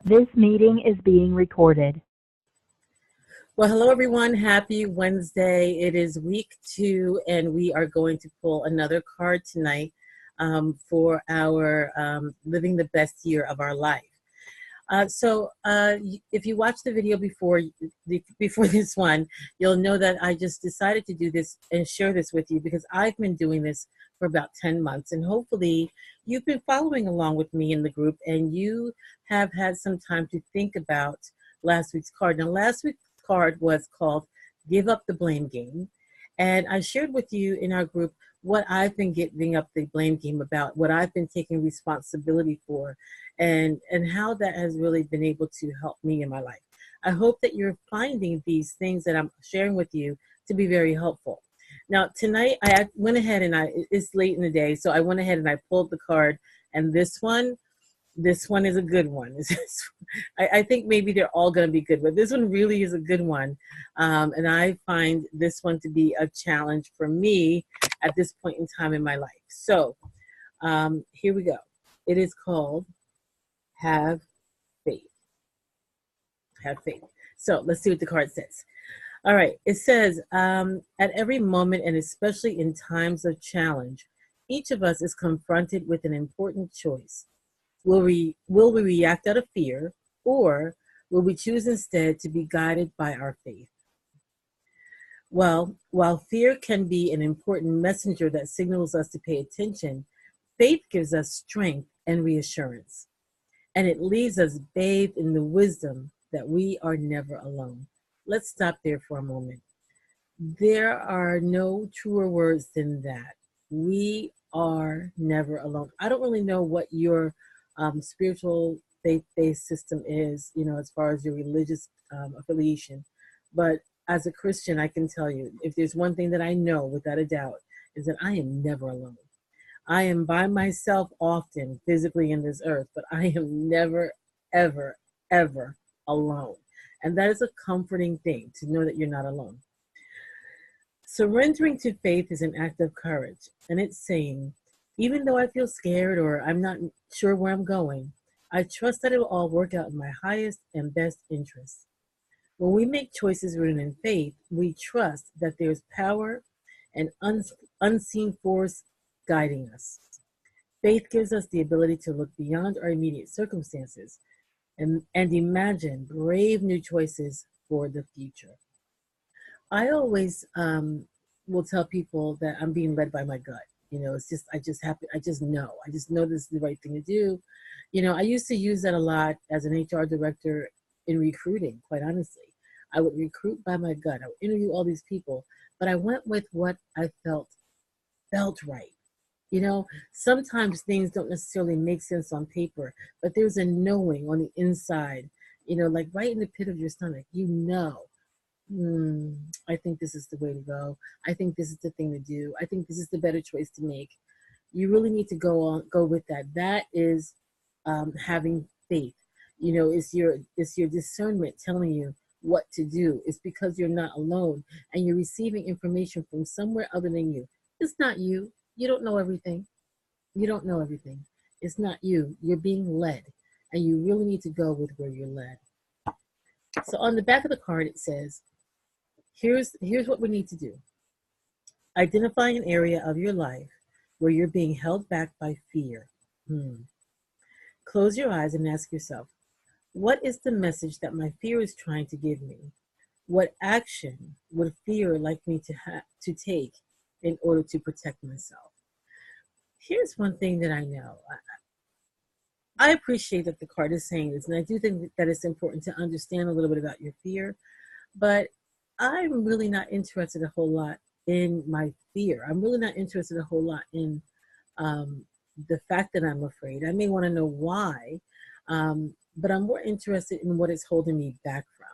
This meeting is being recorded. Well, hello everyone. Happy Wednesday. It is week 2, and we are going to pull another card tonight for our living the best year of our life. If you watched the video before this one, you'll know that I just decided to do this and share this with you because I've been doing this for about 10 months, and hopefully you've been following along with me in the group and you have had some time to think about last week's card. Now, last week's card was called Give Up the Blame Game, and I shared with you in our group what I've been giving up the blame game about, what I've been taking responsibility for, and how that has really been able to help me in my life. I hope that you're finding these things that I'm sharing with you to be very helpful. Now, tonight I went ahead and it's late in the day, so I went ahead and I pulled the card, and this one is a good one. I think maybe they're all going to be good, but this one really is a good one. And I find this one to be a challenge for me at this point in time in my life. So here we go. It is called Have Faith. Have faith. So let's see what the card says. All right. It says, at every moment, and especially in times of challenge, each of us is confronted with an important choice. Will we react out of fear, or will we choose instead to be guided by our faith? Well, while fear can be an important messenger that signals us to pay attention, faith gives us strength and reassurance, and it leaves us bathed in the wisdom that we are never alone. Let's stop there for a moment. There are no truer words than that. We are never alone. I don't really know what your spiritual faith-based system is, as far as your religious affiliation. But as a Christian, I can tell you, if there's one thing that I know without a doubt, is that I am never alone. I am by myself often physically in this earth, but I am never, ever, ever alone. And that is a comforting thing to know that you're not alone. Surrendering to faith is an act of courage, and it's saying, even though I feel scared or I'm not sure where I'm going, I trust that it will all work out in my highest and best interests. When we make choices rooted in faith, we trust that there's power and unseen force guiding us. Faith gives us the ability to look beyond our immediate circumstances and imagine brave new choices for the future. I always will tell people that I'm being led by my gut. It's just I just happen I just know. I just know this is the right thing to do. I used to use that a lot as an HR director in recruiting, quite honestly. I would recruit by my gut. I would interview all these people, but I went with what I felt right. Sometimes things don't necessarily make sense on paper, but there's a knowing on the inside, like right in the pit of your stomach, Hmm, I think this is the way to go. I think this is the thing to do. I think this is the better choice to make. You really need to go with that. That is having faith. It's your discernment telling you what to do. It's because you're not alone and you're receiving information from somewhere other than you. It's not you. You don't know everything. You don't know everything. It's not you. You're being led, and you really need to go with where you're led. So on the back of the card, it says, here's what we need to do. Identify an area of your life where you're being held back by fear. Close your eyes and ask yourself, what is the message that my fear is trying to give me? What action would fear like me to take in order to protect myself? Here's one thing that I know. I appreciate that the card is saying this, and I do think that it's important to understand a little bit about your fear, but I'm really not interested a whole lot in my fear. I'm really not interested a whole lot in the fact that I'm afraid. I may want to know why, but I'm more interested in what it's holding me back from.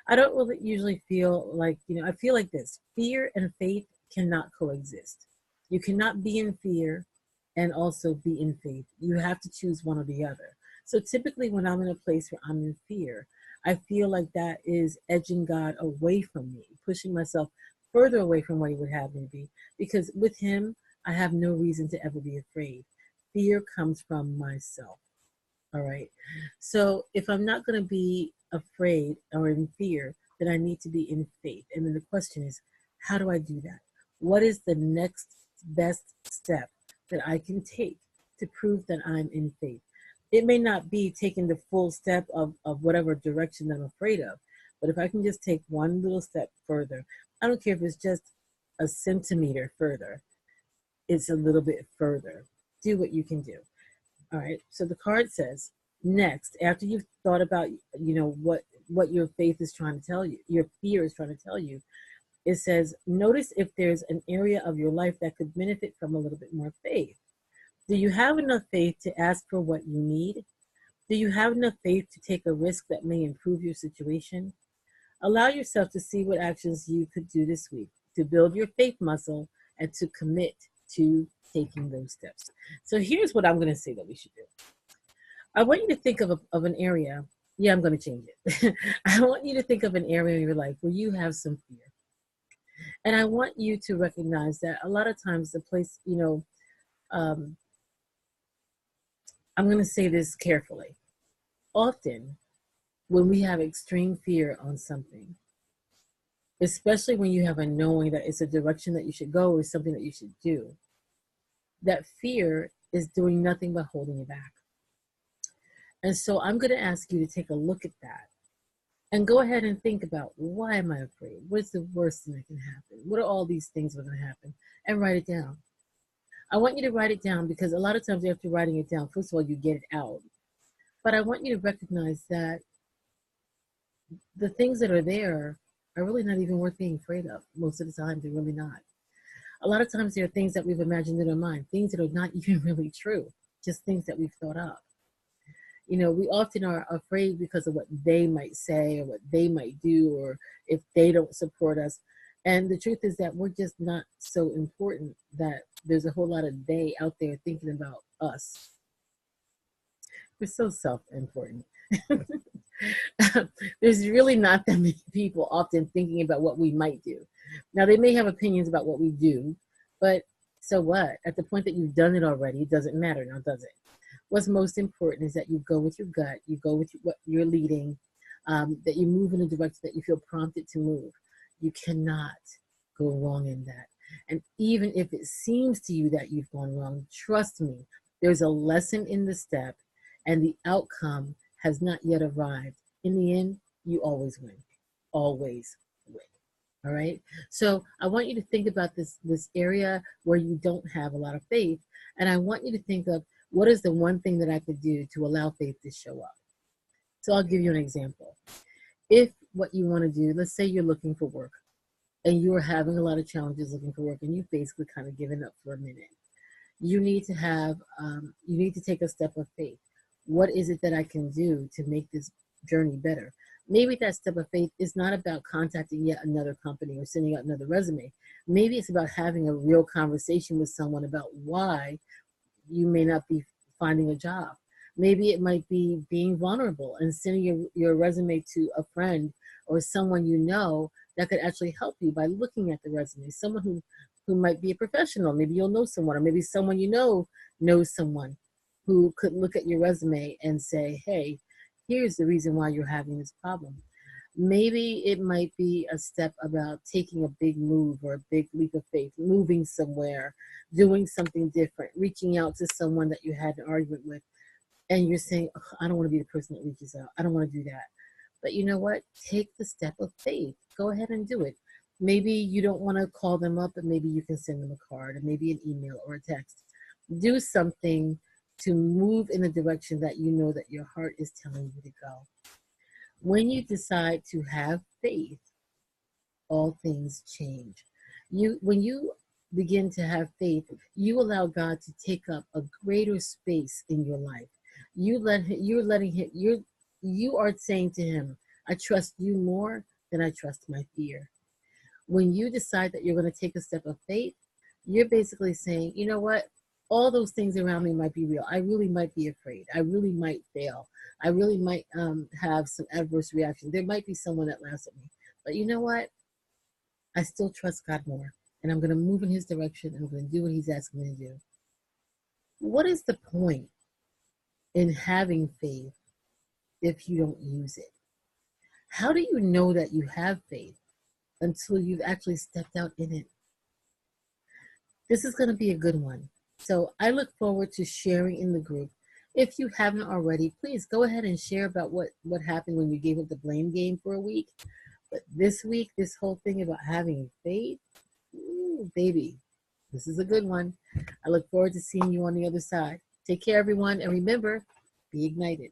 I don't really usually feel like, I feel like this: fear and faith cannot coexist. You cannot be in fear and also be in faith. You have to choose one or the other. So typically, when I'm in a place where I'm in fear, I feel like that is edging God away from me, pushing myself further away from where He would have me be. Because with Him, I have no reason to ever be afraid. Fear comes from myself. All right. So if I'm not going to be afraid or in fear, then I need to be in faith. And then the question is, how do I do that? What is the next best step that I can take to prove that I'm in faith? It may not be taking the full step of whatever direction that I'm afraid of, but if I can just take one little step further, I don't care if it's just a centimeter further, it's a little bit further. Do what you can do. All right. So the card says, next, after you've thought about, what your faith is trying to tell you, your fear is trying to tell you, it says, notice if there's an area of your life that could benefit from a little bit more faith. Do you have enough faith to ask for what you need? Do you have enough faith to take a risk that may improve your situation? Allow yourself to see what actions you could do this week to build your faith muscle and to commit to taking those steps. So here's what I'm going to say that we should do. I want you to think of an area. Yeah, I'm going to change it. I want you to think of an area in your life where you have some fear. And I want you to recognize that a lot of times the place, um, I'm going to say this carefully. Often, when we have extreme fear on something, especially when you have a knowing that it's a direction that you should go or something that you should do, that fear is doing nothing but holding you back. And so I'm going to ask you to take a look at that and go ahead and think about, why am I afraid? What's the worst thing that can happen? What are all these things that are going to happen? And write it down. I want you to write it down because a lot of times after writing it down, first of all, you get it out. But I want you to recognize that the things that are there are really not even worth being afraid of. Most of the time, they're really not. A lot of times there are things that we've imagined in our mind, things that are not even really true, just things that we've thought up. We often are afraid because of what they might say or what they might do, or if they don't support us. And the truth is that we're just not so important that there's a whole lot of they out there thinking about us. We're so self-important. There's really not that many people often thinking about what we might do. Now, they may have opinions about what we do, but so what? At the point that you've done it already, it doesn't matter now, does it? What's most important is that you go with your gut, you go with what you're leading, that you move in a direction that you feel prompted to move. You cannot go wrong in that. And even if it seems to you that you've gone wrong, trust me, there's a lesson in the step, and the outcome has not yet arrived. In the end, you always win. Always win. All right. So I want you to think about this area where you don't have a lot of faith. And I want you to think of, what is the one thing that I could do to allow faith to show up? So I'll give you an example. If what you want to do, let's say you're looking for work and you're having a lot of challenges looking for work and you've basically kind of given up for a minute. You need to take a step of faith. What is it that I can do to make this journey better? Maybe that step of faith is not about contacting yet another company or sending out another resume. Maybe it's about having a real conversation with someone about why you may not be finding a job. Maybe it might be being vulnerable and sending your resume to a friend or someone you know that could actually help you by looking at the resume. Someone who might be a professional. Maybe you'll know someone, or maybe someone you know knows someone who could look at your resume and say, hey, here's the reason why you're having this problem. Maybe it might be a step about taking a big move or a big leap of faith, moving somewhere, doing something different, reaching out to someone that you had an argument with, and you're saying, oh, I don't want to be the person that reaches out. I don't want to do that. But you know what? Take the step of faith. Go ahead and do it. Maybe you don't want to call them up, but maybe you can send them a card or maybe an email or a text. Do something to move in the direction that you know that your heart is telling you to go. When you decide to have faith, all things change. When you begin to have faith, you allow God to take up a greater space in your life. You are saying to him, I trust you more than I trust my fear. When you decide that you're going to take a step of faith, you're basically saying, you know what? All those things around me might be real. I really might be afraid. I really might fail. I really might have some adverse reaction. There might be someone that laughs at me. But you know what? I still trust God more. And I'm going to move in his direction and I'm going to do what he's asking me to do. What is the point in having faith if you don't use it? How do you know that you have faith until you've actually stepped out in it? This is going to be a good one. So I look forward to sharing in the group. If you haven't already, please go ahead and share about what happened when you gave up the blame game for a week. But this week, this whole thing about having faith, ooh, baby, this is a good one. I look forward to seeing you on the other side. Take care, everyone, and remember, be ignited.